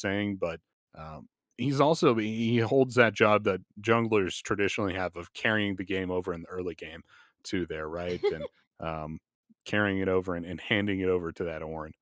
saying, but he's also he holds that job that junglers traditionally have of carrying the game over in the early game too there, right? And um, carrying it over and handing it over to that Ornn.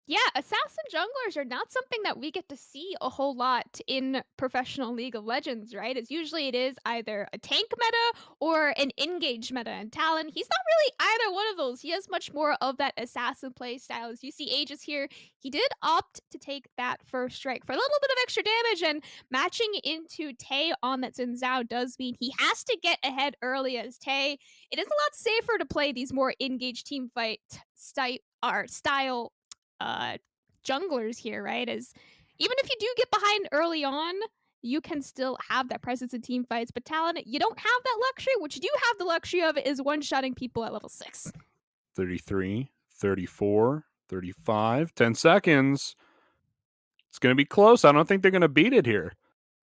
Yeah, assassin junglers are not something that we get to see a whole lot in professional League of Legends, right? It is either a tank meta or an engage meta. And Talon, he's not really either one of those. He has much more of that assassin play style. As you see Aegis here, he did opt to take that first strike for a little bit of extra damage, and matching into Tay on that Xin Zhao does mean he has to get ahead early as Tay. It is a lot safer to play these more engaged team fight style uh, junglers here, right? As even if you do get behind early on, you can still have that presence in team fights. But Talon, you don't have that luxury. What you do have the luxury of is one-shotting people at level 6. 33, 34, 35, 10 seconds. It's going to be close. I don't think they're going to beat it here.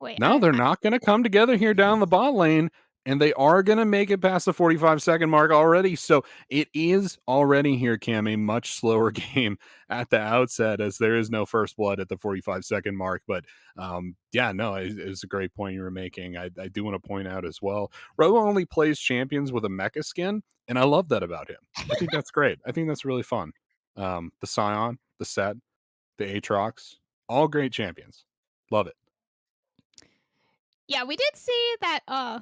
Wait, No, they're not gonna come together here down the bot lane, and they are gonna make it past the 45-second mark already, so it is already here, Cam, a much slower game at the outset as there is no first blood at the 45-second mark, but, yeah, no, it's a great point you were making. I do wanna point out as well, Robo only plays champions with a mecha skin, and I love that about him. I think that's great. I think that's really fun. The Scion, the Set, the Aatrox, all great champions. Love it. yeah, we did see that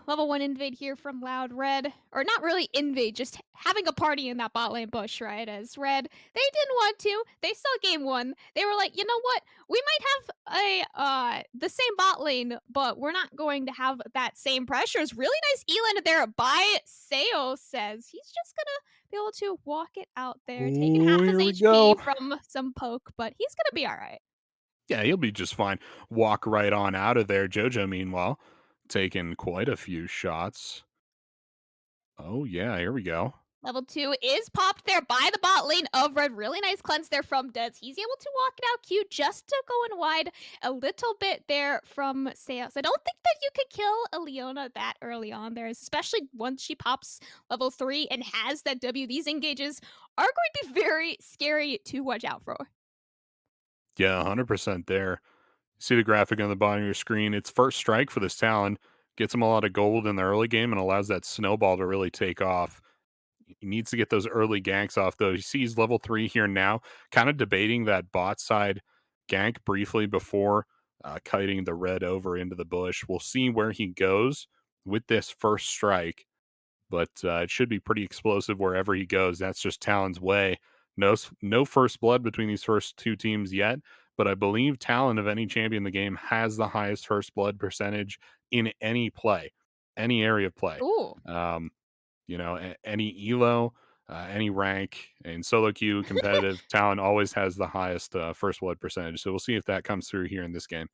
level 1 invade here from Loud Red. Or not really invade, just having a party in that bot lane bush, right? As Red, they didn't want to. They saw game 1. They were like, "You know what? We might have a the same bot lane, but we're not going to have that same pressure." It's really nice Eland there by Seo says he's just gonna be able to walk it out there, taking Ooh, half his here we go. HP from some poke, but he's gonna be all right. Yeah, he'll be just fine. Walk right on out of there. Jojo, meanwhile, taking quite a few shots. Oh, yeah, here we go. Level 2 is popped there by the bot lane of Red. Really nice cleanse there from Duds. He's able to walk it out cute just to go in wide a little bit there from Seos. I don't think that you could kill a Leona that early on there, especially once she pops level 3 and has that W. These engages are going to be very scary to watch out for. Yeah, 100% there. See the graphic on the bottom of your screen. It's first strike for this Talon. Gets him a lot of gold in the early game and allows that snowball to really take off. He needs to get those early ganks off, though. He sees level 3 here now, kind of debating that bot side gank briefly before kiting the red over into the bush. We'll see where he goes with this first strike, but it should be pretty explosive wherever he goes. That's just Talon's way. No first blood between these first two teams yet, but I believe Talon of any champion in the game has the highest first blood percentage in any play, any area of play. Ooh. Um, any elo, any rank in solo queue competitive, Talon always has the highest first blood percentage. So we'll see if that comes through here in this game.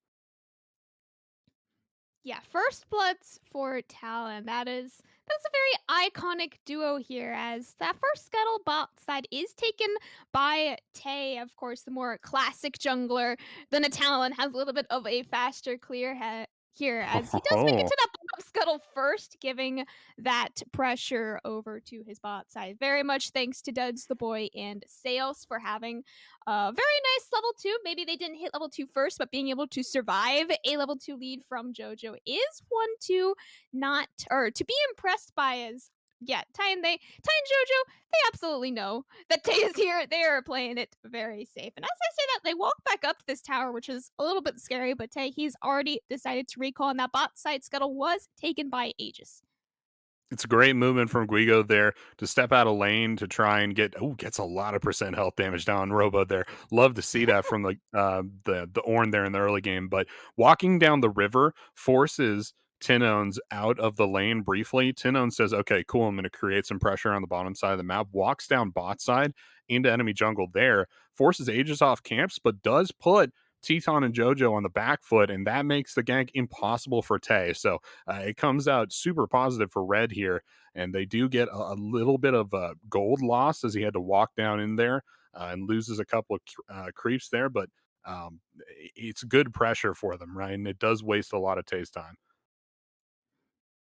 Yeah, first bloods for Talon. That's a very iconic duo here, as that first scuttle bot side is taken by Tay, of course, the more classic jungler. Then a Talon has a little bit of a faster clear here, as he does make it Oh, to that bottom scuttle first, giving that pressure over to his bot side. Very much thanks to Duds the Boy and Sales for having very nice level 2. Maybe they didn't hit level 2 first, but being able to survive a level 2 lead from JoJo is one to not or to be impressed by. As yeah, Ty and JoJo, they absolutely know that Tay is here. They are playing it very safe. And as I say that, they walk back up this tower, which is a little bit scary, but Tay, he's already decided to recall, and that bot side scuttle was taken by Aegis. it's a great movement from Guigo there to step out of lane to try and gets a lot of percent health damage down on Robo there. Love to see that from the Ornn there in the early game. But walking down the river forces Tinones out of the lane briefly. Tinone says, okay, cool, I'm gonna create some pressure on the bottom side of the map, walks down bot side into enemy jungle there, forces Aegis off camps, but does put Teton and JoJo on the back foot, and that makes the gank impossible for Tay. So it comes out super positive for Red here, and they do get a little bit of gold loss as he had to walk down in there and loses a couple of creeps there, but it's good pressure for them, right? And it does waste a lot of Tay's time.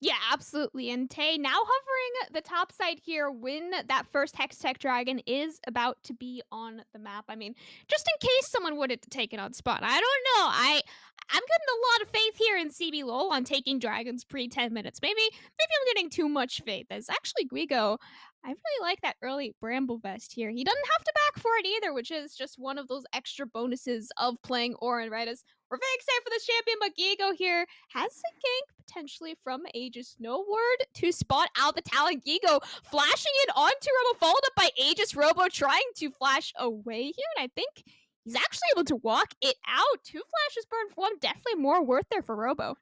Yeah, absolutely. And Tay now hovering the top side here when that first Hex Tech Dragon is about to be on the map. I mean, just in case someone wanted to take it on spot. I don't know. I'm getting a lot of faith here in CBLOL on taking dragons pre 10 minutes. Maybe I'm getting too much faith. As actually Guigo, I really like that early Bramble Vest here. He doesn't have to back for it either, which is just one of those extra bonuses of playing Orin, right? As we're very excited for this champion, but Gigo here has a gank potentially from Aegis. No word to spot out the talent. Gigo flashing it onto Robo, followed up by Aegis Robo trying to flash away here. And I think he's actually able to walk it out. Two flashes burned for one. Definitely more worth there for Robo.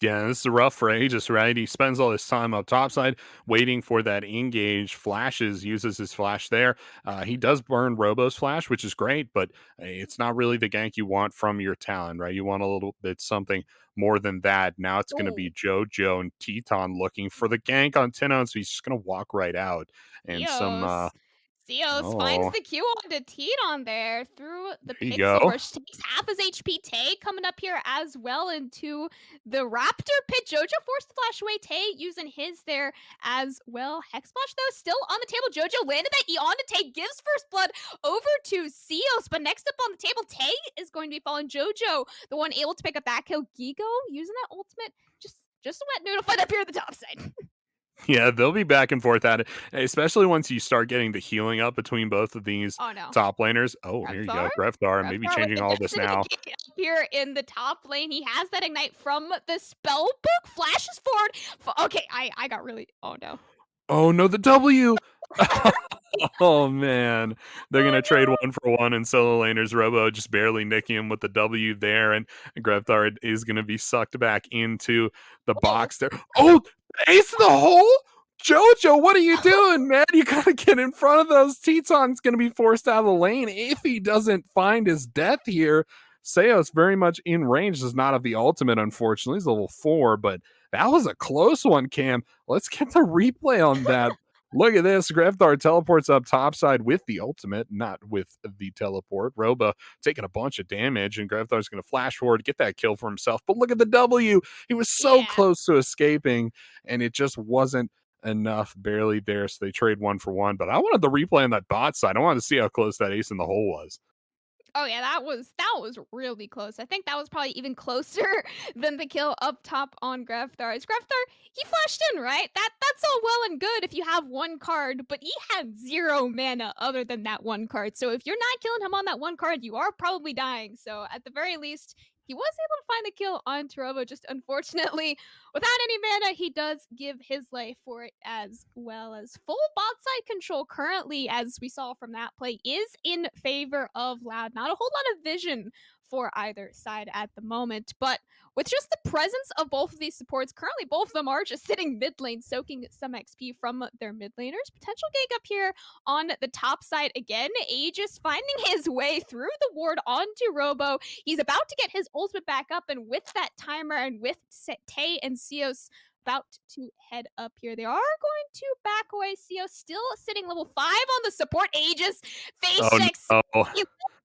Yeah, this is rough for Aegis, right? He spends all his time up topside waiting for that engage, flashes, uses his flash there. He does burn Robo's flash, which is great, but it's not really the gank you want from your talent, right? You want a little bit something more than that. Now it's going to Oh, be JoJo and Teton looking for the gank on Tenon, so he's just going to walk right out. And some, Theos. Theos finds oh, the Q on to Teton there through the there you go. Pixel Rush. Takes half his HP. Tay coming up here as well into the Raptor pit. Jojo forced to flash away. Tay using his there as well. Hex Splash, though, still on the table. Jojo landed that E on to Tay. Gives first blood over to Seos. But next up on the table, Tay is going to be falling. Jojo, the one able to pick up that kill. Gigo using that ultimate. Just a wet noodle fight up here at the top side. Yeah, they'll be back and forth at it, especially once you start getting the healing up between both of these Oh no. top laners. Oh, here you Grabthar? go. Greftar, maybe Grabthar with changing the all this Destiny now. Key up here in the top lane. He has that ignite from the spell book. Flashes forward. Okay, I got really. Oh no. Oh no, the W. Oh man, they're gonna trade Oh one for one, and solo laners Robo just barely nicking him with the W there, and Greftar is gonna be sucked back into the no. box there. Oh, ace in the hole. Jojo, what are you doing, man? You gotta get in front of those. Teton's gonna be forced out of the lane if he doesn't find his death here. Seos very much in range, does not have the ultimate, unfortunately. He's level 4, but that was a close one, Cam. Let's get the replay on that. Look at this. Greftar teleports up topside with the ultimate, not with the teleport. Roba taking a bunch of damage, and Greftar's going to flash forward, get that kill for himself. But look at the W. He was so Yeah. close to escaping, and it just wasn't enough, barely there. So they trade one for one. But I wanted the replay on that bot side. I wanted to see how close that ace in the hole was. Oh yeah, that was really close. I think that was probably even closer than the kill up top on Grefthar. As Grefthar, he flashed in, right? That's all well and good if you have one card, but he had zero mana other than that one card. So if you're not killing him on that one card, you are probably dying. So at the very least, he was able to find the kill on Tarobo. Just unfortunately, without any mana, he does give his life for it as well. As full bot side control currently, as we saw from that play, is in favor of Loud. Not a whole lot of vision for either side at the moment, but with just the presence of both of these supports, currently both of them are just sitting mid lane, soaking some XP from their mid laners. Potential gank up here on the top side again. Aegis finding his way through the ward onto Robo. He's about to get his ultimate back up, and with that timer and with Tay and Seos about to head up here, they are going to back away. Seos still sitting level 5 on the support. Aegis face Oh checks. no. He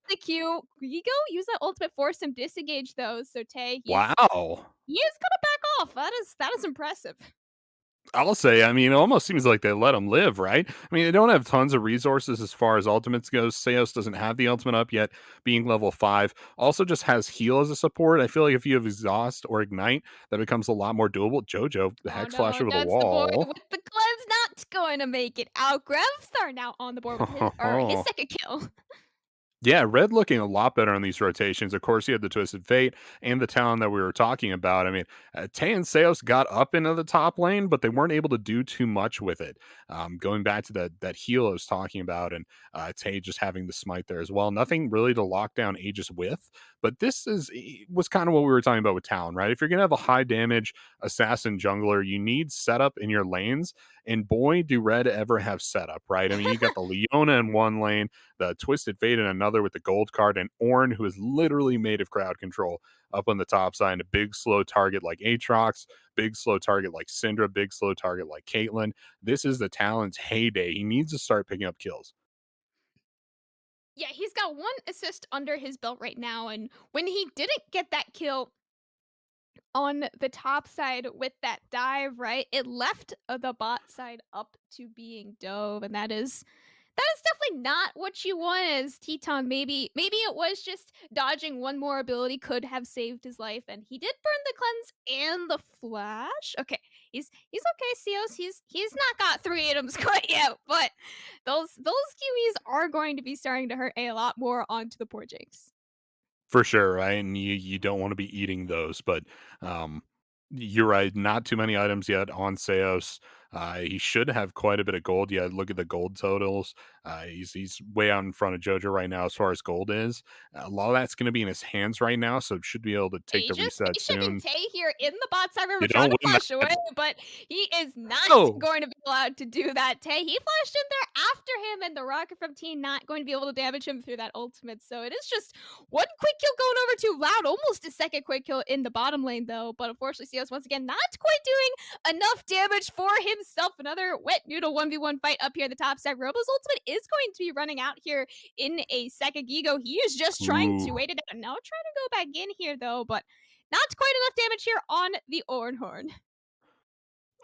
the Q. Gigo use that ultimate, force him disengage though. So Tay, Wow. he is gonna back off. That is impressive. I'll say, I mean, it almost seems like they let him live, right? I mean, they don't have tons of resources as far as ultimates goes. Seos doesn't have the ultimate up yet, being level 5. Also just has heal as a support. I feel like if you have exhaust or ignite, that becomes a lot more doable. Jojo, the Oh hex flash no, over the that's the void wall. with the cleanse not going to make it out. Grevstar now on the board with his second kill. Yeah, red looking a lot better on these rotations. Of course, you had the Twisted Fate and the talent that we were talking about. I mean, Tay and Seos got up into the top lane, but they weren't able to do too much with it. Going back to that heal I was talking about, and Tay just having the smite there as well. Nothing really to lock down Aegis with, but this was kind of what we were talking about with talent, right? If you're gonna have a high damage assassin jungler, you need setup in your lanes, and boy, do red ever have setup, right? I mean, you got the Leona in one lane, the Twisted Fate in another with the gold card, and Ornn, who is literally made of crowd control up on the top side. A big slow target like Aatrox, big slow target like Syndra, big slow target like Caitlyn. This is the talent's heyday. He needs to start picking up kills. Yeah, he's got one assist under his belt right now, and when he didn't get that kill, on the top side with that dive, right? It left the bot side up to being dove, and that is definitely not what you want as Teton. Maybe it was just dodging one more ability could have saved his life, and he did burn the cleanse and the flash. Okay, he's okay, Seos. He's not got three items quite yet, but those Kiwis are going to be starting to hurt a lot more onto the poor Jinx. For sure, right? And you don't wanna be eating those, but, um, you're right, not too many items yet on Seos. He should have quite a bit of gold. Yeah, look at the gold totals. He's way out in front of JoJo right now as far as gold is. A lot of that's gonna be in his hands right now, so should be able to take the Aegis reset stationing soon. Tay here in the bot side river You trying don't to win flash that. away, but he is not Oh! going to be allowed to do that. Tay, he flashed in there after him, and the rocket from T not going to be able to damage him through that ultimate. So it is just one quick kill going over to Loud, almost a second quick kill in the bottom lane, though. But unfortunately, CS once again not quite doing enough damage for himself. Another wet noodle 1v1 fight up here at the top side. Robo's ultimate is going to be running out here in a second. Gigo, he is just trying to Ooh. wait it out. Now trying to go back in here, though, but not quite enough damage here on the Ornhorn.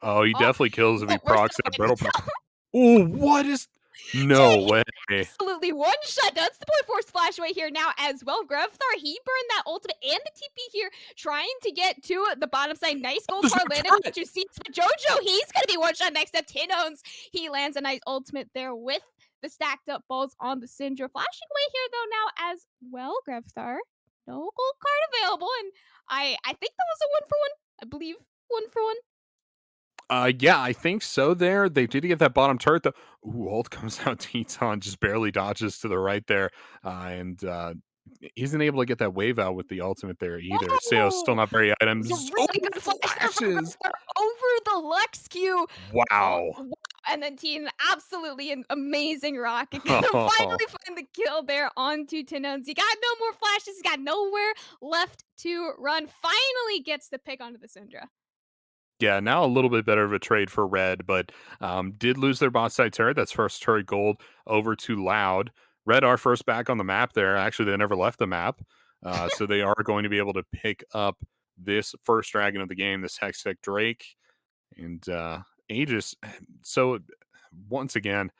Oh, he Oh, definitely kills if he but we're procs still that waiting brittle still. Ooh, what is no Jay way. absolutely one shot. That's the point force flash away here now as well. Grevthar, he burned that ultimate and the TP here, trying to get to the bottom side. Nice Oh, gold there's bar no landed turret! onto C. But Jojo, he's going to be one shot next up. Tinones, he lands a nice ultimate there with the stacked up balls on the Syndra. Flashing away here though now as well, Grevthar. No gold card available, and I think that was a one for one. I believe one for one. Yeah, I think so there. They did get that bottom turret though. Ooh, ult comes out. Teton just barely dodges to the right there. And isn't able to get that wave out with the ultimate there either. Seo's still Oh, not very it was a items. Oh, really good flash there from flashes! Grevstar over the Lux Q. Oh, Wow. wow. And then Teen, absolutely an amazing rocket. Gonna finally find the kill there onto Tenons. He got no more flashes. He's got nowhere left to run. Finally gets the pick onto the Syndra. Yeah, now a little bit better of a trade for Red, but did lose their bot side turret. That's first turret gold over to Loud. Red are first back on the map there. Actually, they never left the map. So they are going to be able to pick up this first dragon of the game, this Hextech Drake. And Aegis, so once again,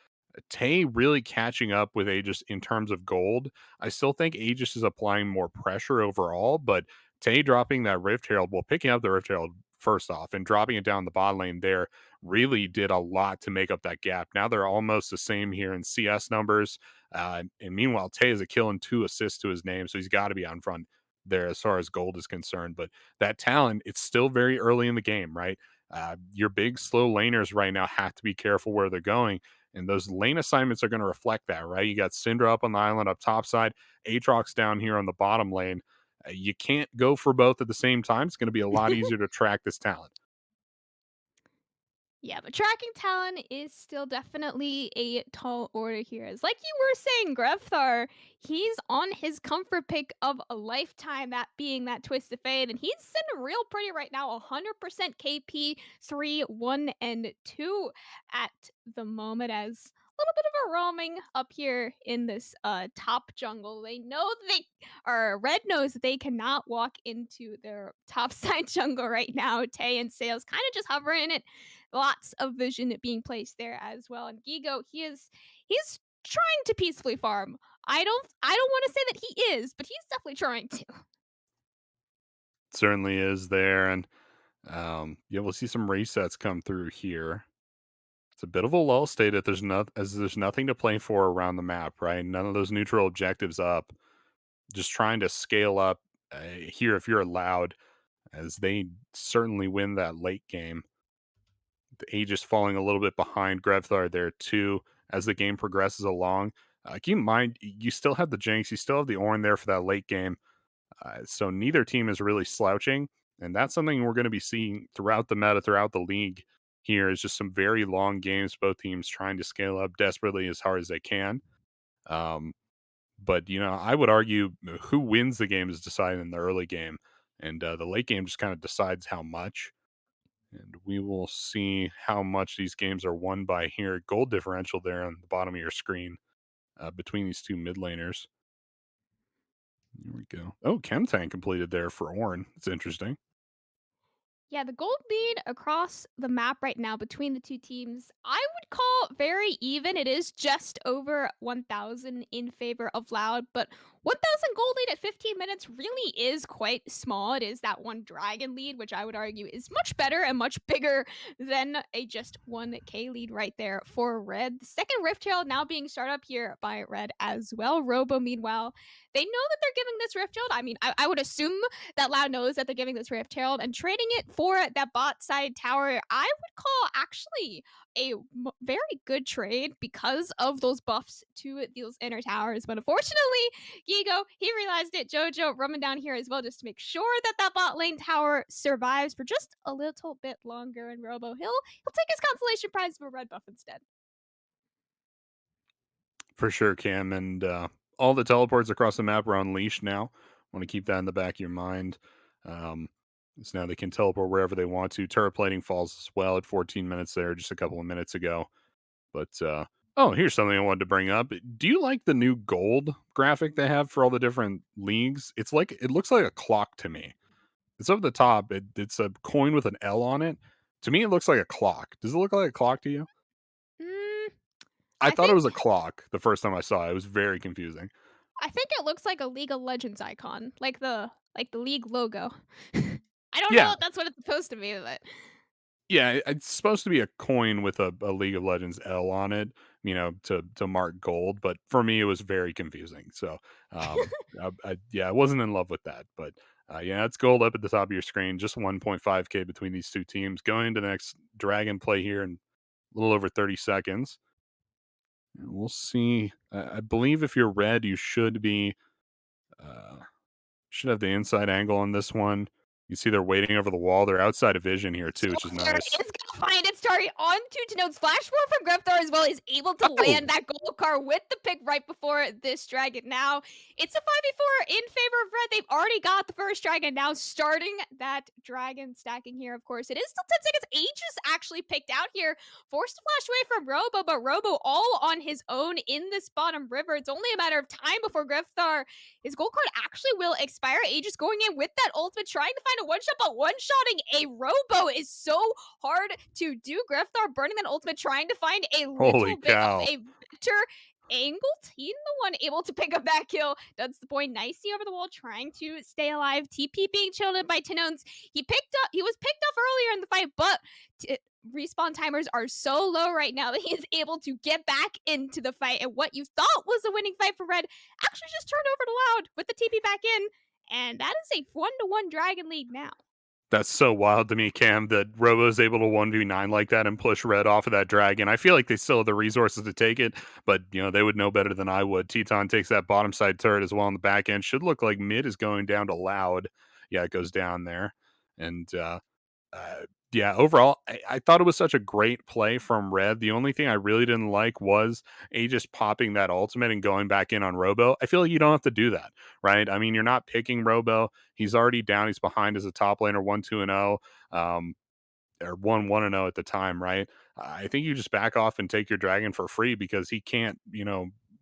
Tay really catching up with Aegis in terms of gold. I still think Aegis is applying more pressure overall, but Tay dropping that Rift Herald, well, picking up the Rift Herald first off and dropping it down the bot lane there really did a lot to make up that gap. Now they're almost the same here in CS numbers. And meanwhile, Tay is a kill and 2 assists to his name, so he's got to be on front there as far as gold is concerned. But that talent, it's still very early in the game, right? Your big slow laners right now have to be careful where they're going. And those lane assignments are going to reflect that, right? You got Syndra up on the island up top side, Aatrox down here on the bottom lane. You can't go for both at the same time. It's going to be a lot easier to track this talent. Yeah, but tracking talent is still definitely a tall order here. As like you were saying, Grevthar, he's on his comfort pick of a lifetime, that being that Twisted Fate, and he's sitting real pretty right now, 100% KP 3, 1, and 2 at the moment as a little bit of a roaming up here in this top jungle. They know that they or Red knows that they cannot walk into their top side jungle right now. Tay and Sales kind of just hovering in it, lots of vision being placed there as well. And Gigo, he's trying to peacefully farm. I don't want to say that he is, but he's definitely trying to. Certainly is there. And yeah, we'll see some resets come through here. It's a bit of a lull state if there's nothing to play for around the map, right? None of those neutral objectives up. Just trying to scale up here if you're allowed, as they certainly win that late game. The Aegis falling a little bit behind Grevthar there too as the game progresses along. Keep in mind, you still have the Jinx, you still have the Ornn there for that late game. So neither team is really slouching. And that's something we're going to be seeing throughout the meta, throughout the league here is just some very long games, both teams trying to scale up desperately as hard as they can. Um, but, I would argue who wins the game is decided in the early game. And the late game just kind of decides how much. And we will see how much these games are won by here. Gold differential there on the bottom of your screen between these two mid laners. Here we go. Oh, Chem Tank completed there for Ornn. It's interesting. Yeah, the gold lead across the map right now between the two teams, I would call very even. It is just over 1,000 in favor of Loud, but 1,000 gold lead at 15 minutes really is quite small. It is that one dragon lead, which I would argue is much better and much bigger than a just 1K lead right there for Red. The second Rift Herald now being started up here by Red as well. Robo, meanwhile, they know that they're giving this Rift Herald. I mean, I would assume that Loud knows that they're giving this Rift Herald and trading it for that bot side tower, I would call actually a very good trade because of those buffs to those inner towers. But unfortunately, Gigo, he realized it. Jojo running down here as well just to make sure that that bot lane tower survives for just a little bit longer. And Robo, he'll take his consolation prize for red buff instead. For sure, Cam. And all the teleports across the map are unleashed now. Want to keep that in the back of your mind. Um, so now they can teleport wherever they want to. Turret plating falls as well at 14 minutes there, just a couple of minutes ago. But oh, here's something I wanted to bring up. Do you like the new gold graphic they have for all the different leagues? It's like it looks like a clock to me. It's up at the top. It's a coin with an L on it. To me, it looks like a clock. Does it look like a clock to you? Mm, I I thought it was a think clock the first time I saw it. It was very confusing. I think it looks like a League of Legends icon, like the league logo. I don't know Yeah, if that's what it's supposed to be, but yeah. It's supposed to be a coin with a League of Legends L on it, to mark gold. But for me, it was very confusing. So, yeah, I wasn't in love with that. But yeah, it's gold up at the top of your screen. Just 1.5K between these two teams. Going to the next dragon play here in a little over 30 seconds. And we'll see. I believe if you're red, you uh, should have the inside angle on this one. You see they're waiting over the wall. They're outside of vision here too, which is Soldier nice. is gonna find it starting onto Tanode's flash forward from Greftar as well. Is able to Oh, land that gold car with the pick right before this dragon. Now it's a 5v4 in favor of red. They've already got the first dragon. Now starting that dragon stacking here, of course. It is still 10 seconds. Aegis actually picked out here. Forced to flash away from Robo, but Robo all on his own in this bottom river. It's only a matter of time before Greftar, his gold card actually will expire. Aegis going in with that ultimate, trying to find a one shot, but one shotting a Robo is so hard to do. Greftar burning that ultimate, trying to find a holy little bit of cow. a Victor angle. Teen, the one able to pick up that kill. That's the point. Nicely over the wall, trying to stay alive. TP being chilled by Tenones. He was picked off earlier in the fight, but respawn timers are so low right now that he is able to get back into the fight. And what you thought was a winning fight for Red actually just turned over to Loud with the TP back in. And that is a 1-1 Dragon lead now. That's so wild to me, Cam, that Robo's able to 1v9 like that and push red off of that dragon. I feel like they still have the resources to take it, but they would know better than I would. Teton takes that bottom side turret as well on the back end. Should look like mid is going down to Loud. Yeah, it goes down there. And uh, yeah, overall, I thought it was such a great play from Red. The only thing I really didn't like was Aegis popping that ultimate and going back in on Robo. I feel like you don't have to do that, right? I mean, you're not picking Robo. He's already down. He's behind as a top laner, 1-2-0, or 1-1-0 at the time, right? I think you just back off and take your dragon for free because he can't,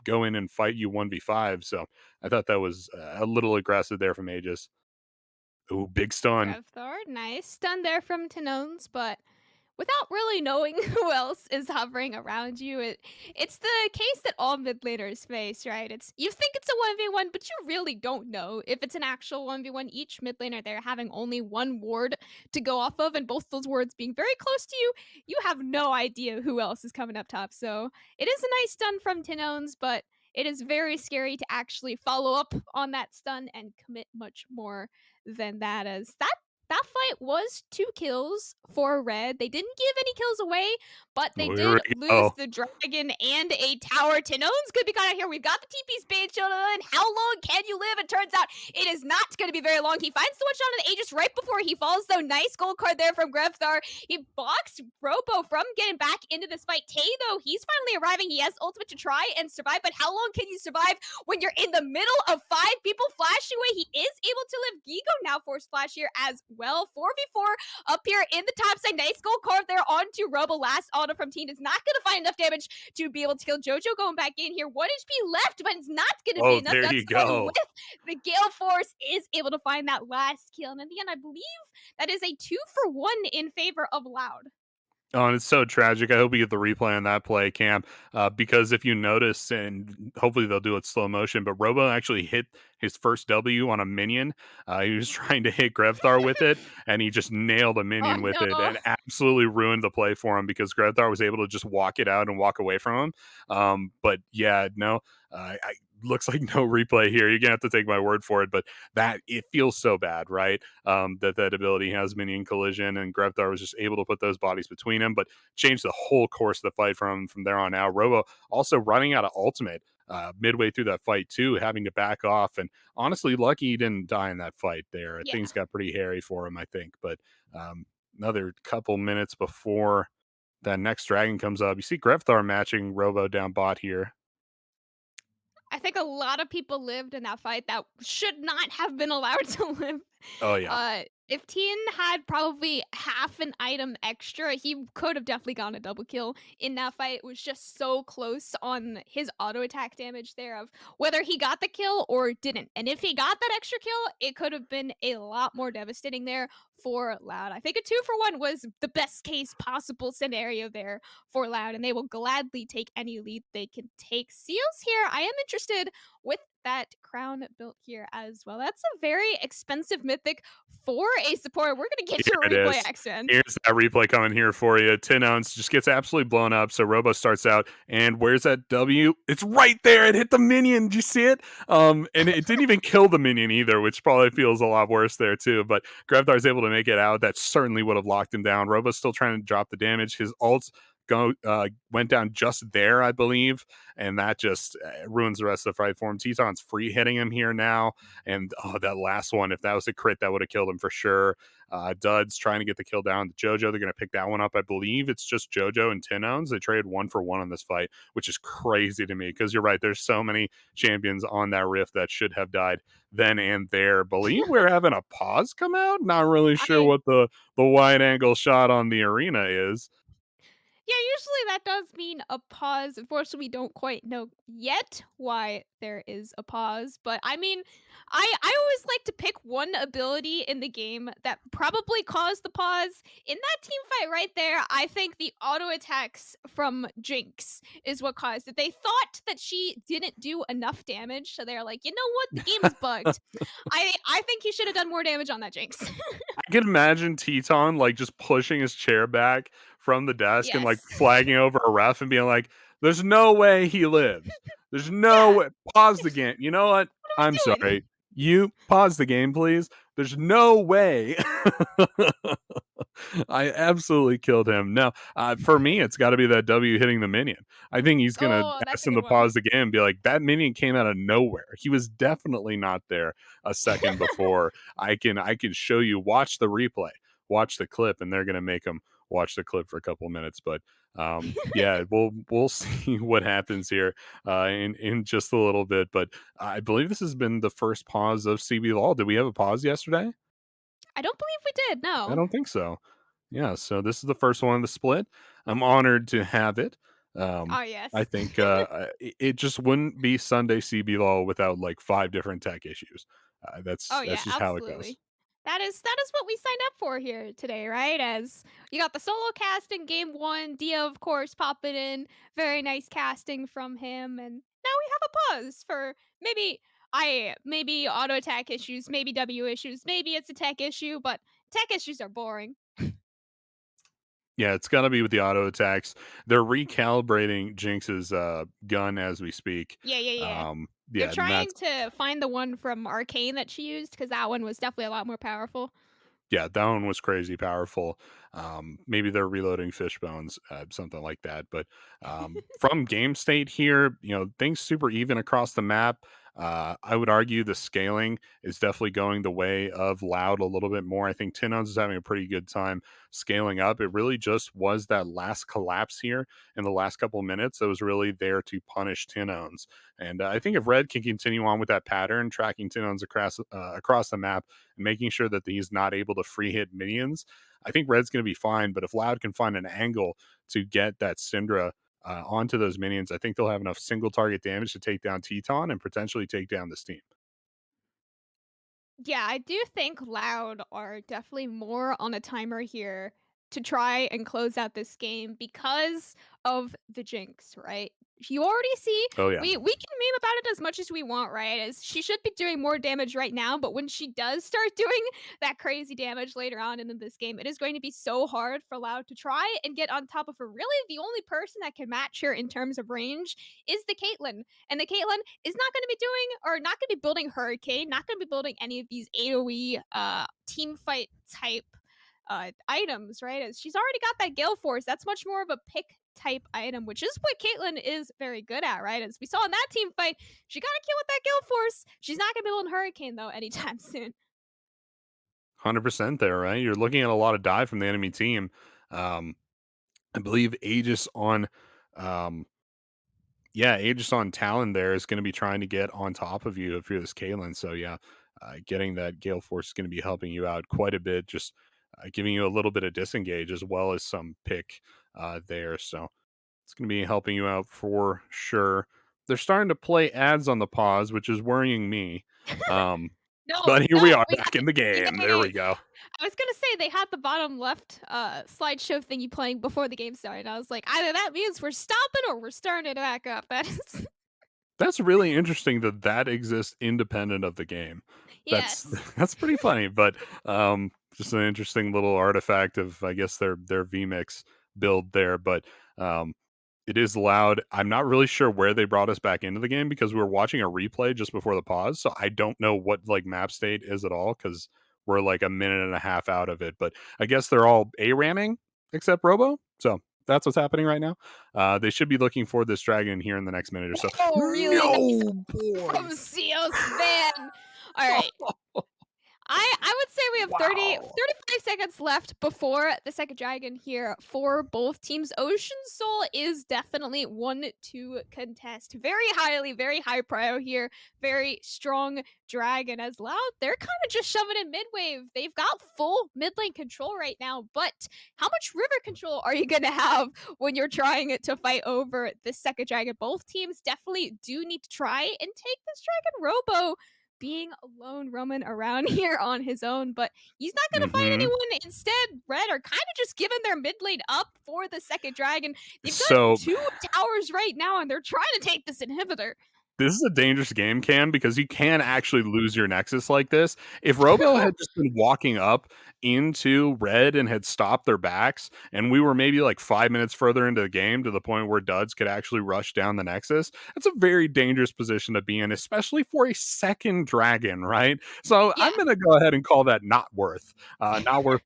go in and fight you 1v5. So I thought that was a little aggressive there from Aegis. Ooh, big stun. Grevthor, nice. Stun there from Tanones, but without really knowing who else is hovering around you, it's the case that all mid laners face, right? It's you think it's a 1v1, but you really don't know if it's an actual 1v1. Each mid laner there having only one ward to go off of, and both those wards being very close to you, you have no idea who else is coming up top. So it is a nice stun from Tinones, but it is very scary to actually follow up on that stun and commit much more than that, as that fight was 2 kills for Red. They didn't give any kills away, but they Oh, here we did lose go. the dragon and a tower. Tanone's gonna be caught out here. We've got the TP Spade Shield on. How long can you live? It turns out it is not gonna be very long. He finds the one shot on the Aegis right before he falls, though. Nice gold card there from Grefthar. He boxed Robo from getting back into this fight. Tay, though, he's finally arriving. He has ultimate to try and survive, but how long can you survive when you're in the middle of 5 people flashing away? He is able to live. Gigo now force flash here as well. 4v4 up here in the top side. Nice gold card there onto Robo. Last auto from Teen is not going to find enough damage to be able to kill Jojo going back in here. 1 HP left, but it's not going to be Oh, enough. there That's you the one go. with the Gale Force is able to find that last kill. And in the end, I believe that is a 2-for-1 in favor of Loud. Oh, and it's so tragic. I hope we get the replay on that play, Cam, because if you notice, and hopefully they'll do it slow motion, but Robo actually hit his first W on a minion. He was trying to hit Grevthar with it, and he just nailed a Oh minion with it no. and absolutely ruined the play for him because Grevthar was able to just walk it out and walk away from him. But yeah, no, looks like no replay here. You're gonna have to take my word for it, but that it feels so bad, right? That ability has minion collision, and Grevthar was just able to put those bodies between him, but changed the whole course of the fight from there on out. Robo also running out of ultimate midway through that fight too, having to back off, and honestly, lucky he didn't die in that fight. There, Yeah. things got pretty hairy for him, I think. But another couple minutes before that next dragon comes up, you see Grevthar matching Robo down bot here. I think a lot of people lived in that fight that should not have been allowed to live. Oh yeah. If Tien had probably half an item extra, he could have definitely gotten a double kill in that fight. It was just so close on his auto attack damage there of whether he got the kill or didn't. And if he got that extra kill, it could have been a lot more devastating there for Loud. I think a 2-for-1 was the best case possible scenario there for Loud, and they will gladly take any lead they can take. Seals here, I am interested with that crown built here as well. That's a very expensive mythic for a support. We're gonna get Here your it replay is. action. Here's that replay coming here for you. 10 ounce just gets absolutely blown up. So Robo starts out, and where's that W? It's right there. It hit the minion. Did you see it? And it didn't even kill the minion either, which probably feels a lot worse there too. But Grevthar's able to make it out. That certainly would have locked him down. Robo's still trying to drop the damage. His ult went down just there, I believe, and that just ruins the rest of the fight for him. Teton's free hitting him here now, and oh, that last one, if that was a crit, that would have killed him for sure. Duds trying to get the kill down. Jojo, they're going to pick that one up. I believe it's just Jojo and 10 ounce. They traded 1-for-1 on this fight, which is crazy to me because you're right. There's so many champions on that rift that should have died then and there. Believe we're having a pause come out. Not really sure I what the wide angle shot on the arena is. Yeah, usually that does mean a pause. Unfortunately, we don't quite know yet why there is a pause. But I mean, I always like to pick one ability in the game that probably caused the pause. In that team fight right there, I think the auto attacks from Jinx is what caused it. They thought that she didn't do enough damage, so they're like, you know what, the game is bugged. I think he should have done more damage on that Jinx. I can imagine Teton like just pushing his chair back from the desk and like Yes. flagging over a ref and being like, "There's no way he lives. There's no Yeah. way." Pause the game. You know what? What I'm are we doing? sorry. You pause the game, please. There's no way. I absolutely killed him. No, for me, it's got to be that W hitting the minion. I think he's gonna Oh, that's ask a him good to one. pause the game and be like, "That minion came out of nowhere. He was definitely not there a second before." I can show you. Watch the replay. Watch the clip, and they're gonna make him watch the clip for a couple minutes. But yeah, we'll see what happens here in just a little bit. But I believe this has been the first pause of CBLOL. Did we have a pause yesterday? I don't believe we did, I no. don't think so. Yeah, so this is the first one of the split. I'm honored to have it. Um, Oh, I yes. think it just wouldn't be Sunday CB Law without like five different tech issues. Oh, That's yeah, just how it goes. absolutely. That is what we signed up for here today, right? As you got the solo cast in game 1, Dia, of course, popping in. Very nice casting from him, and now we have a pause for maybe auto attack issues, maybe W issues, maybe it's a tech issue, but tech issues are boring. Yeah, it's gonna be with the auto attacks. They're recalibrating Jinx's gun as we speak. Yeah, yeah, yeah. They're Yeah, and trying that's to find the one from Arcane that she used because that one was definitely a lot more powerful. yeah, that one was crazy powerful. Maybe they're reloading fish bones, something like that. But from game state here, things super even across the map. I would argue the scaling is definitely going the way of Loud a little bit more. I think Tin Ounce is having a pretty good time scaling up. It really just was that last collapse here in the last couple of minutes that was really there to punish Tin Ounce. And I think if Red can continue on with that pattern, tracking Tin Ounce across the map and making sure that he's not able to free hit minions, I think Red's going to be fine. But if Loud can find an angle to get that Syndra onto those minions, I think they'll have enough single target damage to take down Teton and potentially take down this team. Yeah, I do think Loud are definitely more on a timer here to try and close out this game because of the jinx, right? You already see Oh yeah, we can meme about it as much as we want, right? As she should be doing more damage right now, but when she does start doing that crazy damage later on in this game, it is going to be so hard for Loud to try and get on top of her. Really, the only person that can match her in terms of range is the Caitlyn. And the Caitlyn is not going to be doing or not going to be building Hurricane, not going to be building any of these AoE team fight type items, right? As she's already got that Gale Force. That's much more of a pick type item, which is what Caitlyn is very good at, right? As we saw in that team fight, she got a kill with that Gale Force. She's not going to be building Hurricane though anytime soon. 100% there, right? You're looking at a lot of dive from the enemy team. Um, I believe Aegis on, um, yeah, Aegis on Talon there is going to be trying to get on top of you if you're this Kaylin. So yeah, getting that Gale Force is going to be helping you out quite a bit, just giving you a little bit of disengage as well as some pick there. So it's going to be helping you out for sure. They're starting to play ads on the pause, which is worrying me. Um, No, but here we no, are we back got in the game. There yay. we go. I was gonna say they had the bottom left slideshow thingy playing before the game started. I was like, either that means we're stopping or we're starting it back up. That is That's really interesting that that exists independent of the game. That's yes. that's pretty funny, but just an interesting little artifact of I guess their VMix build there. But um, it is loud. I'm not really sure where they brought us back into the game because we were watching a replay just before the pause, so I don't know what like map state is at all because we're like a minute and a half out of it. But I guess they're all A ramming except Robo, so that's what's happening right now. They should be looking for this dragon here in the next minute or so. Oh, really nice No, boy. from Cios, man. All right. I would say we have Wow. 35 seconds left before the second dragon here for both teams. Ocean Soul is definitely one to contest. Very high prio here. Very strong dragon as Loud. They're kind of just shoving in mid wave. They've got full mid lane control right now, but how much river control are you going to have when you're trying to fight over the second dragon? Both teams definitely do need to try and take this dragon. Robo being alone roaming around here on his own, but he's not going to find Mhm. anyone. Instead, Red are kind of just giving their mid lane up for the second dragon. They've got So two towers right now, and they're trying to take this inhibitor. this is a dangerous game, Cam, because you can actually lose your Nexus like this. If Robo had just been walking up into red and had stopped their backs, and we were maybe like 5 minutes further into the game to the point where Duds could actually rush down the Nexus, that's a very dangerous position to be in, especially for a second dragon, right? So I'm Yeah. going to go ahead and call that not worth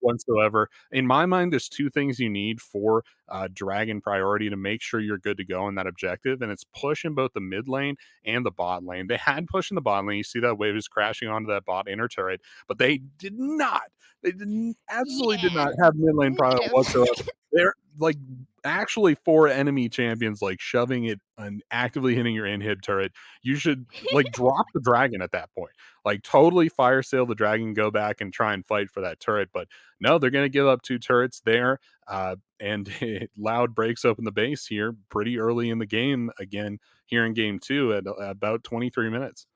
whatsoever. In my mind, there's two things you need for dragon priority to make sure you're good to go on that objective, and it's push in both the mid lane and the bot lane. They had push in the bot lane. You see that wave is crashing onto that bot inner turret, but they did not. They didn't absolutely did Yeah. not have mid lane prior Negative. whatsoever. They're like actually for enemy champions like shoving it and actively hitting your inhib turret. You should like drop the dragon at that point. Like totally fire sale the dragon, go back and try and fight for that turret. But no, they're gonna give up two turrets there. And Loud breaks open the base here pretty early in the game again here in game two at about 23 minutes.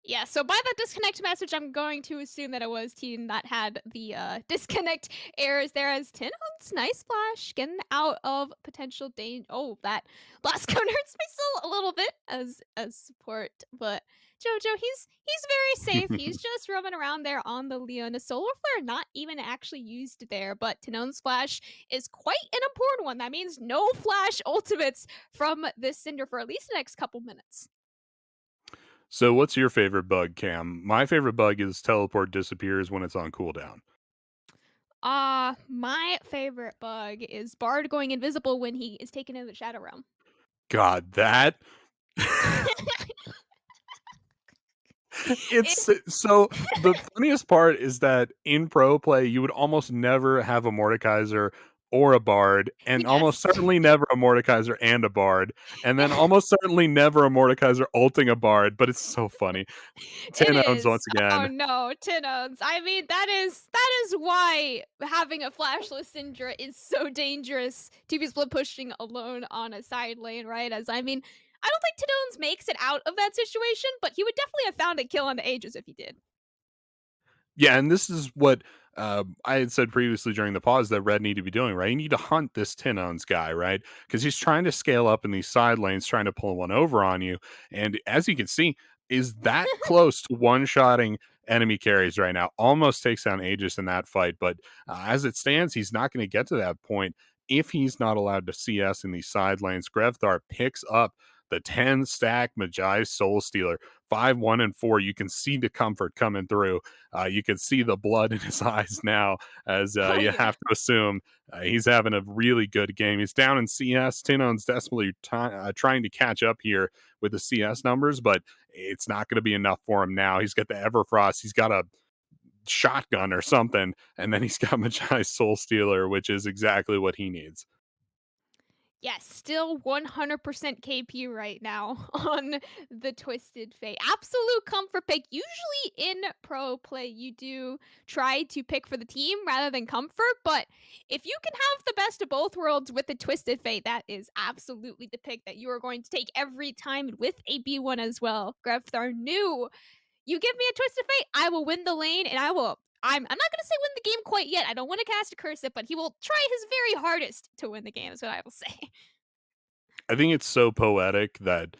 Yeah, so by that disconnect message, I'm going to assume that it was Team that had the disconnect errors there as Tin Hunt's nice flash getting out of potential danger. Oh, that last cone hurts my soul a little bit as support, but Jojo, he's very safe. He's just roaming around there on the Leon. A solar flare not even actually used there, but Tinon's flash is quite an important one. That means no flash ultimates from this Cinder for at least the next couple minutes. So, what's your favorite bug, Cam? My favorite bug is teleport disappears when it's on cooldown. My favorite bug is Bard going invisible when he is taken in the Shadow Realm. God, that It So the funniest part is that in pro play, you would almost never have a Mordekaiser or a Bard, and almost yes. certainly never a Mordekaiser and a Bard, and then almost certainly never a Mordekaiser ulting a Bard, but it's so funny. It 10 owns is. once Oh again. no, Tinones. I mean, that is why having a flashless Syndra is so dangerous to be split pushing alone on a side lane, right? As I mean, I don't think Tinones makes it out of that situation, but he would definitely have found a kill on the Aegis if he did. Yeah, and this is what I had said previously during the pause that Red need to be doing, right? You need to hunt this 10 owns guy, right? Because he's trying to scale up in these side lanes, trying to pull one over on you. And as you can see, is that close to one-shotting enemy carries right now. Almost takes down Aegis in that fight, but as it stands, he's not going to get to that point if he's not allowed to CS in these side lanes. Grevthar picks up the 10 stack Magi Soul Stealer, 5, 1, and 4. You can see the comfort coming through. You can see the blood in his eyes now, as Oh you yeah. have to assume he's having a really good game. He's down in CS. Tinon's desperately trying to catch up here with the CS numbers, but it's not going to be enough for him now. He's got the Everfrost. He's got a shotgun or something, and then he's got Magi Soul Stealer, which is exactly what he needs. Yes, still 100% KP right now on the Twisted Fate. Absolute comfort pick. Usually in pro play, you do try to pick for the team rather than comfort, but if you can have the best of both worlds with the Twisted Fate, that is absolutely the pick that you are going to take every time with a B1 as well. Grefthar knew, you give me a Twisted Fate, I will win the lane and I'm not gonna say win the game quite yet. I don't want to cast a curse it, but he will try his very hardest to win the game, is what I will say. I think it's so poetic that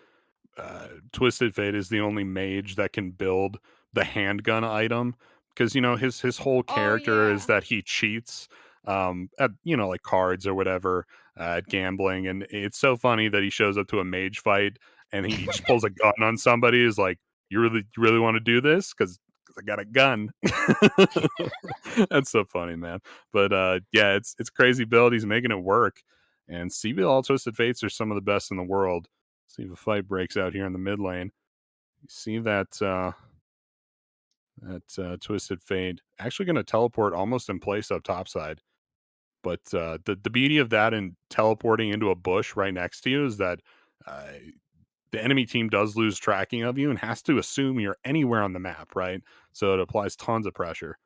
Twisted Fate is the only mage that can build the handgun item because his whole Oh, character is yeah. that he cheats at like cards or whatever at gambling, and it's so funny that he shows up to a mage fight and he just pulls a gun on somebody. Is like, you really want to do this because I got a gun. That's so funny, man. But yeah, it's crazy build. He's making it work, and CBLOL Twisted Fates are some of the best in the world. See if a fight breaks out here in the mid lane. You see that Twisted Fade actually going to teleport almost in place up topside. But the beauty of that and teleporting into a bush right next to you is that uh, the enemy team does lose tracking of you and has to assume you're anywhere on the map, right? So it applies tons of pressure.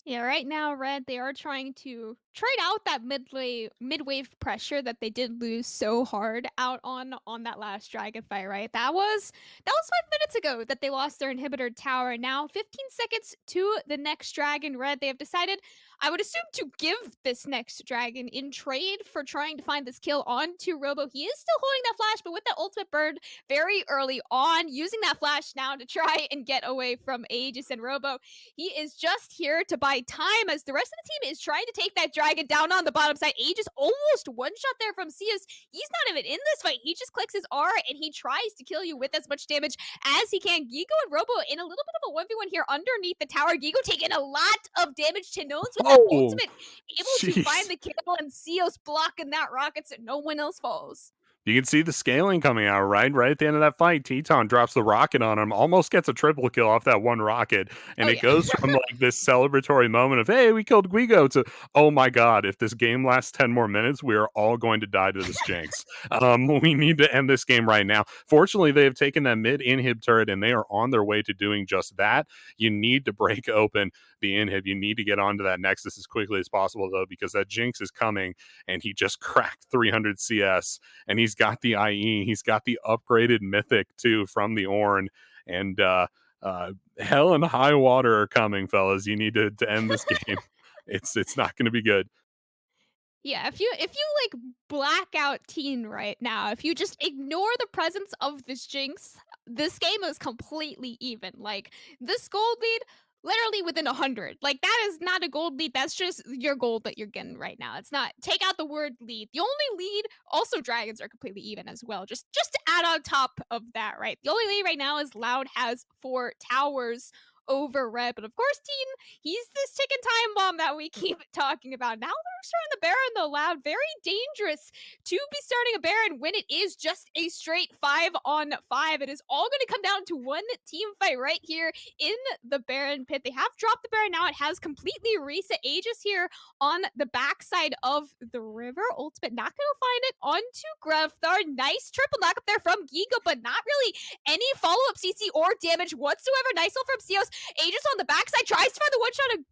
Yeah, right now, Red, they are trying to trade out that mid wave pressure that they did lose so hard out on that last dragon fight, right? That was 5 minutes ago that they lost their inhibitor tower. Now, 15 seconds to the next dragon, Red. They have decided, I would assume, to give this next dragon in trade for trying to find this kill onto Robo. He is still holding that flash, but with that ultimate bird very early on, using that flash now to try and get away from Aegis and Robo. He is just here to buy time as the rest of the team is trying to take that dragon down on the bottom side. Aegis almost one shot there from Sias. He's not even in this fight. He just clicks his R and he tries to kill you with as much damage as he can. Gigo and Robo in a little bit of a 1v1 here underneath the tower. Gigo taking a lot of damage to Nones with that Oh, ultimate, able to find jeez. the kill, and Sios blocking that rocket so no one else falls. You can see the scaling coming out, right? Right at the end of that fight, Teton drops the rocket on him, almost gets a triple kill off that one rocket. And Oh it yeah. goes from like this celebratory moment of, hey, we killed Guigo to, oh my God, if this game lasts 10 more minutes, we are all going to die to this Jinx. We need to end this game right now. Fortunately, they have taken that mid inhib turret and they are on their way to doing just that. You need to break open the inhib. You need to get onto that Nexus as quickly as possible, though, because that Jinx is coming and he just cracked 300 CS and he's got the IE, he's got the upgraded mythic too from the Ornn, and hell and high water are coming, fellas. You need to end this game. It's not going to be good. Yeah, if you like black out teen right now, if you just ignore the presence of this Jinx, this game is completely even. Like this gold lead, literally within 100. Like that is not a gold lead. That's just your gold that you're getting right now. It's not, take out the word lead. The only lead, also dragons are completely even as well. Just to add on top of that, right? The only lead right now is Loud has 4 towers overread. But of course, Teen, he's this ticking time bomb that we keep talking about. Now they're starting the Baron though, Loud. Very dangerous to be starting a Baron when it is just a straight 5-on-5. It is all going to come down to one team fight right here in the Baron pit. They have dropped the Baron now. It has completely reset. Aegis here on the backside of the river. Ultimate not going to find it onto Grevthar. Nice triple knock up there from Giga, but not really any follow-up CC or damage whatsoever. Nice one from Cios. Aegis on the backside tries to find the one-shot of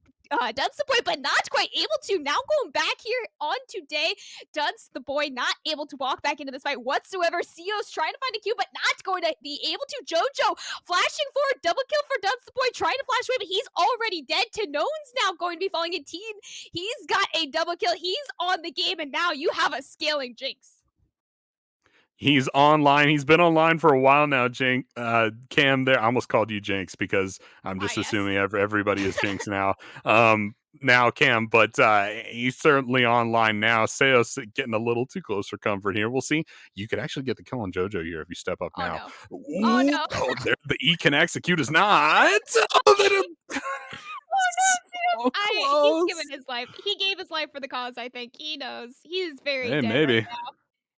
Duds the boy, but not quite able to. Now going back here on today, Duds the boy not able to walk back into this fight whatsoever. Cios trying to find a Q, but not going to be able to. Jojo flashing forward, double kill for Duds the boy, trying to flash away, but he's already dead. Tanone's now going to be falling in. Teen, he's got a double kill. He's on the game, and now you have a scaling Jinx. He's online. He's been online for a while now, Cam there. I almost called you Jinx because I'm Ah, just yes. assuming everybody is Jinx now. Now Cam, but he's certainly online now. Seos getting a little too close for comfort here. We'll see. You could actually get the kill on JoJo here if you step up Oh now. no. Oh Ooh, no. oh, there the E can execute is not. Oh, that Oh no, so he's given close. his life. He gave his life for the cause, I think. He knows. He's very Hey, dead right maybe. now.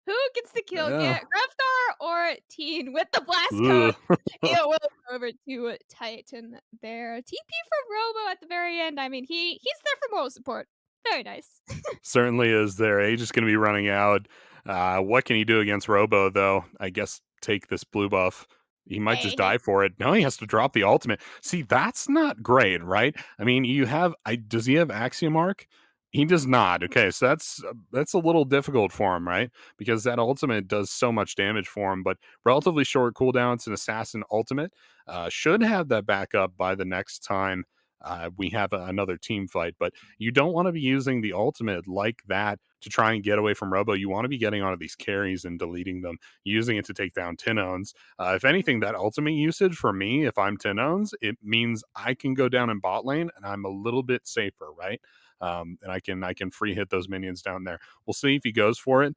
Who gets the kill? Yeah. Get Graftar or Teen with the blast code? Ugh. It will go over to Titan there. TP from Robo at the very end. I mean, he's there for moral support. Very nice. Certainly is there. Age is going to be running out. What can he do against Robo, though? I guess take this blue buff. He might just Hey, hey. die for it. No, he has to drop the ultimate. See, that's not great, right? I mean, you have. Does he have Axiom Arc? He does not. Okay, so that's a little difficult for him, right? Because that ultimate does so much damage for him, but relatively short cooldown. It's an assassin ultimate. Should have that backup by the next time we have another team fight. But you don't want to be using the ultimate like that to try and get away from Robo. You want to be getting onto these carries and deleting them, using it to take down Tinones. If anything, that ultimate usage for me, if I'm Tinones, it means I can go down in bot lane and I'm a little bit safer, right? And I can free hit those minions down there. We'll see if he goes for it.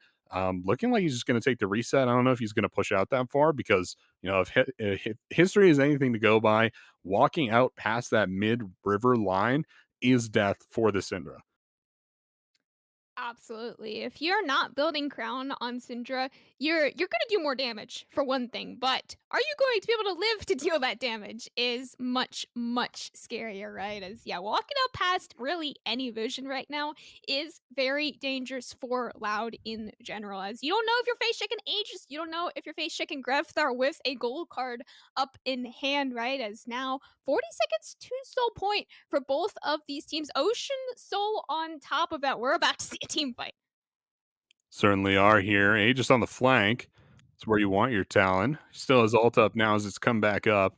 Looking like he's just going to take the reset. I don't know if he's going to push out that far because if history is anything to go by, walking out past that mid river line is death for the Syndra. Absolutely. If you're not building crown on Syndra, you're gonna do more damage for one thing, but are you going to be able to live to deal that damage is much, much scarier, right? As yeah, walking out past really any vision right now is very dangerous for Loud in general. As you don't know if you're face checking Aegis, you don't know if you're face checking Grevthar with a gold card up in hand, right? As now 40 seconds to soul point for both of these teams. Ocean Soul on top of that. We're about to see a team fight. Certainly are here. Aegis on the flank. It's where you want your Talon. Still has ult up now as it's come back up.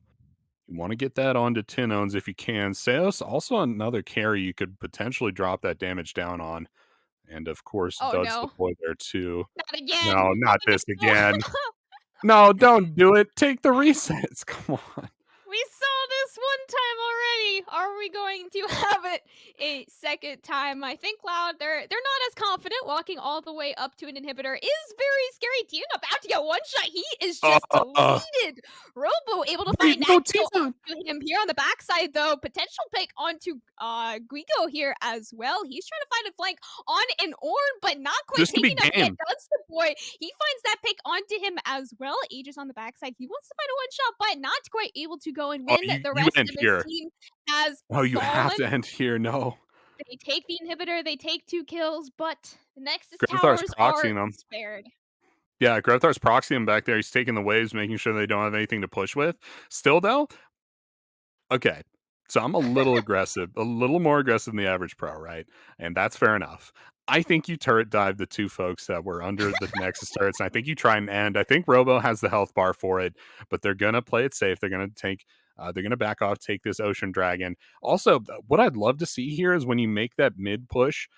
You want to get that onto Tinones if you can. Seos, also another carry you could potentially drop that damage down on. And of course, Oh Duds no, deploy there too. not again. No, not Nothing to this again. kill. No, don't do it. Take the resets. Come on. We saw this one time already. Are we going to have it a second time? I think Loud, they're not as confident. Walking all the way up to an inhibitor is very scary. Tion about to get one shot. He is just Uh, deleted. Robo able to wait, find that no, kill T-Zone. onto him here on the backside though. Potential pick onto Guigo here as well. He's trying to find a flank on an Orn, but not quite This could be taking up yet. game. Does the boy. He finds that pick onto him as well. Aegis on the backside. He wants to find a one shot, but not quite able to go and Oh, win. The you rest end of his here. team has Oh, you have fallen. to end here. No. They take the inhibitor, they take 2 kills, but the Nexus Grevthar's towers are proxying them. spared. Yeah, Grevthar's proxying him back there. He's taking the waves, making sure they don't have anything to push with. Still, though, okay. So I'm a little aggressive, a little more aggressive than the average pro, right? And that's fair enough. I think you turret dive the two folks that were under the Nexus turrets, and I think you try and end. I think Robo has the health bar for it, but they're gonna play it safe. They're gonna back off, take this Ocean Dragon. Also, what I'd love to see here is when you make that mid push,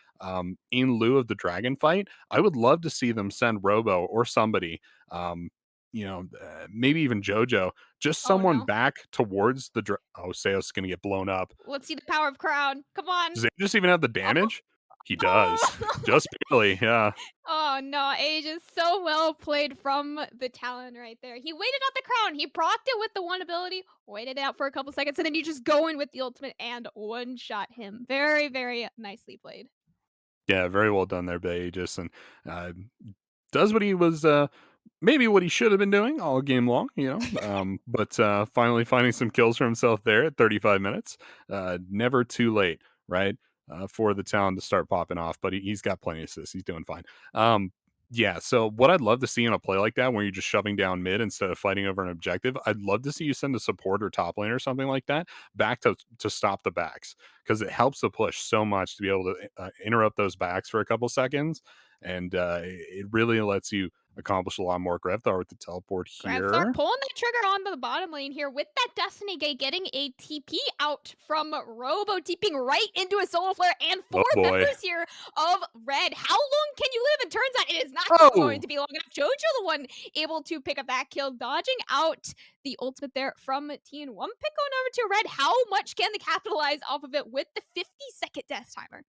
in lieu of the dragon fight, I would love to see them send Robo or somebody, maybe even JoJo, just Oh, someone no. back towards oh, Seos is gonna get blown up. Let's see the power of crowd. Come on. Does it just even have the Oh, damage? He does. Oh! Just barely, yeah. Oh, no, Aegis, so well played from the Talon right there. He waited out the crown, he procced it with the one ability, waited out for a couple seconds, and then you just go in with the ultimate and one-shot him. Very, very nicely played. Yeah, very well done there by Aegis, and, uh, does what he was, maybe what he should have been doing all game long, but finally finding some kills for himself there at 35 minutes. Never too late, right? For the town to start popping off, but he's got plenty of assists. He's doing fine. Yeah, so what I'd love to see in a play like that, where you're just shoving down mid instead of fighting over an objective, I'd love to see you send a support or top lane or something like that back to stop the backs because it helps the push so much to be able to interrupt those backs for a couple seconds, and it really lets you accomplish a lot more. Grevthar with the teleport Grandthar here. pulling that trigger onto the bottom lane here with that Destiny Gate, getting a TP out from Robo, TPing right into a Solar Flare, and four Oh boy. members here of Red. How long can you live? It turns out it is not going Oh, to be long enough. Jojo, the one able to pick up that kill, dodging out the ultimate there from TN1. Pick on over to Red. How much can they capitalize off of it with the 50-second death timer?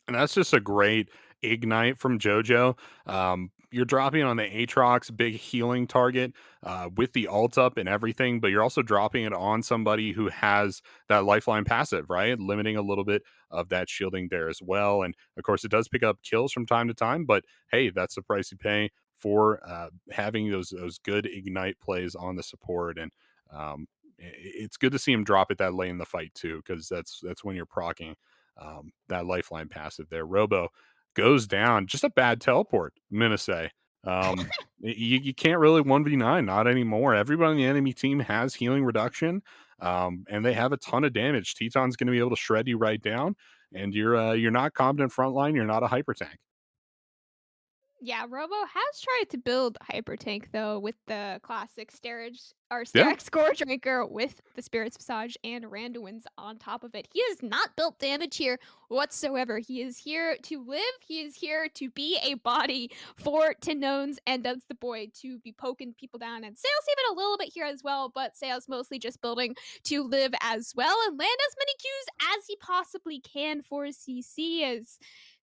and that's just a great ignite from JoJo. You're dropping on the Aatrox, big healing target with the ult up and everything, but you're also dropping it on somebody who has that lifeline passive, right? Limiting a little bit of that shielding there as well. And of course, it does pick up kills from time to time, but hey, that's the price you pay for having those good ignite plays on the support. And it's good to see him drop it that late in the fight too, because that's when you're procking that lifeline passive there. Robo goes down. Just a bad teleport, I'm gonna say. You can't really 1v9, not anymore. Everybody on the enemy team has healing reduction, and they have a ton of damage. Teton's gonna be able to shred you right down, and you're not competent frontline. You're not a hyper tank. Yeah, Robo has tried to build Hyper Tank though with the classic Sterage or Yeah, Sterex Core Drinker with the Spirit's Visage and Randuin's on top of it. He has not built damage here whatsoever. He is here to live. He is here to be a body for Tanones and Duds the Boy to be poking people down. And Sales even a little bit here as well, but Sales mostly just building to live as well and land as many Qs as he possibly can for CC as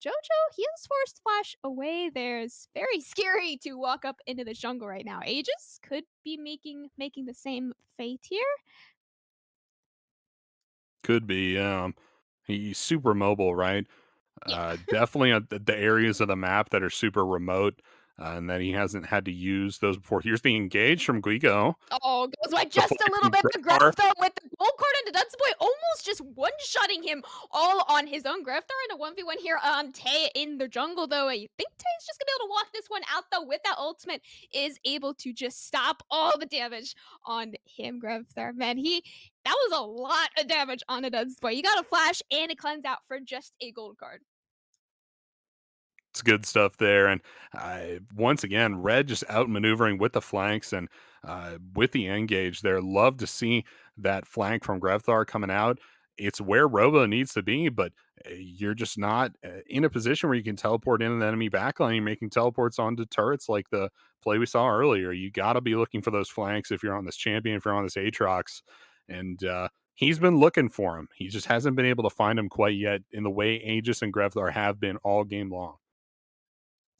Jojo, he has Forced Flash away. There's very scary to walk up into the jungle right now. Aegis could be making the same fate here. could be. He's super mobile, right? Yeah. Definitely on the areas of the map that are super remote, and that he hasn't had to use those before. Here's the engage from Guigo. Oh, goes by The just play a little from bit. The Grefar. Grefthar with the gold card into Dunsboy, almost just one-shotting him all on his own. Grefthar in a 1v1 here on Tay in the jungle, though. I think Tay's just gonna be able to walk this one out, though, with that ultimate, is able to just stop all the damage on him, Grefthar. Man, that was a lot of damage on a Dunsboy. You got a flash and a cleanse out for just a gold card. It's good stuff there. And once again, Red just outmaneuvering with the flanks and with the engage there. Love to see that flank from Grevthar coming out. It's where Robo needs to be, but you're just not in a position where you can teleport in the enemy backline. You're making teleports onto turrets like the play we saw earlier. You got to be looking for those flanks if you're on this champion, if you're on this Aatrox. And he's been looking for him. He just hasn't been able to find him quite yet in the way Aegis and Grevthar have been all game long.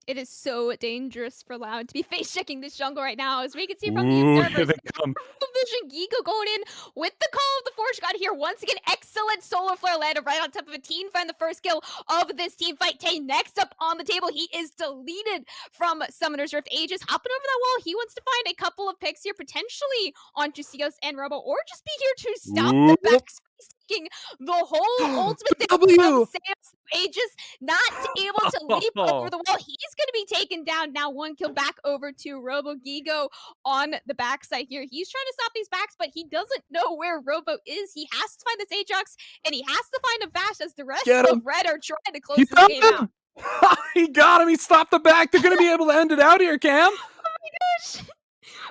It is so dangerous for Loud to be face checking this jungle right now, as we can see from the Ooh, here observers. they come. Vision Giga going in with the call of the Forge God here. Once again, excellent Solar Flare landed right on top of a team find the first kill of this team fight. Tay next up on the table. He is deleted from Summoner's Rift. Aegis hopping over that wall. He wants to find a couple of picks here, potentially onto Cios and Robo, or just be here to stop the Ooh. backspace taking the whole ultimate The there from W. Sam's. Aegis not able to leap over the wall. He's going to be taken down. Now one kill back over to Robo Gigo on the backside here. He's trying to stop these backs, but he doesn't know where Robo is. He has to find this Ajax, and he has to find him fast as the rest Get of him. Red are trying to He close this found game out. him. He got him. He stopped the back. They're going to be able to end it out here, Cam. Oh my gosh!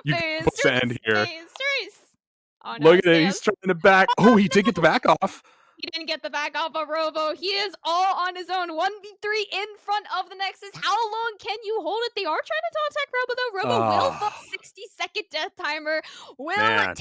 You can push the end Mysteries! here. Mysteries! Oh no, Look at it. He's Sam's. trying to back. Oh Oh, he did get the no! back off. He didn't get the back off of Robo. He is all on his own. 1v3 in front of the Nexus. How long can you hold it? They are trying to attack Robo, though. Robo will fall. Oh, 60-second death timer. Will man.